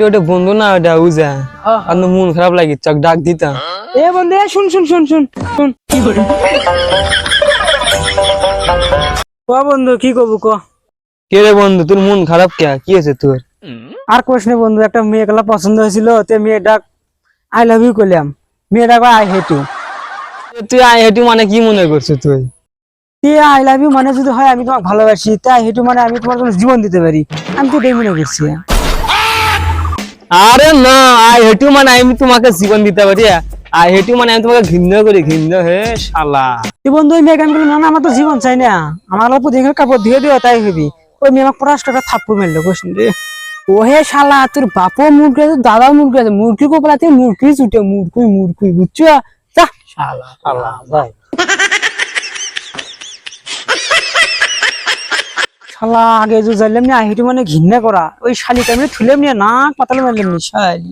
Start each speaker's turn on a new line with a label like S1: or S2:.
S1: ওটা বন্ধু না ওটা উজা আর মন খারাপ লাগে চক ডাক দিতাম।
S2: এ বন্ধু শুন শুন শুন শুন শুন কি করে ক বন্ধু কি করবো ক?
S1: কে রে বন্ধু তোর মন খারাপ কে কি আছে তোর?
S2: আর কোশ নে বন্ধু, একটা মেয়ে গেলা পছন্দ হয়েছিল, তে মেয়েটা আই লাভ ইউ করলাম, মেয়েটা আই হেট ইউ।
S1: তুই আই হেটু মানে কি মনে করছিস তুই?
S2: আই লাভ ইউ মানে যদি হয় আমি তোমাকে ভালোবাসি, তাই হেটু মানে আমি তোমার জন্য জীবন দিতে পারি, আমি তো এটাই মনে করছি।
S1: আরে না, আই হেটু মানে আমি তোমাকে জীবন দিতে পারি, আই হেটু মানে আমি তোমাকে ঘৃণা করি, ঘৃণা হে শালা।
S2: তুই বন্ধু ওই মেয়ে আমি বললাম না আমার তো জীবন চাই না, আমার প্রতিদিন কাপড় ধুয়ে দিও তাই হবি। ওই মেয়ে আমাকে পড়াশ টাকা থাপ্পড় মারলো কোশ্চেন রে। ও হে শালা, তোর বাপও মুরগি আছে, দাদাও মুরগি আছে, মুরগি কোপলা তুই মুরগি ছুটে মুরগি বুঝছো? যা শালা শালা যাই শালা, আগে যে জানলাম না হেঁটু মানে ঘৃণা করা, ওই শালিকে আমি থুলেম না, নাক পাতালে মারলাম না শালি।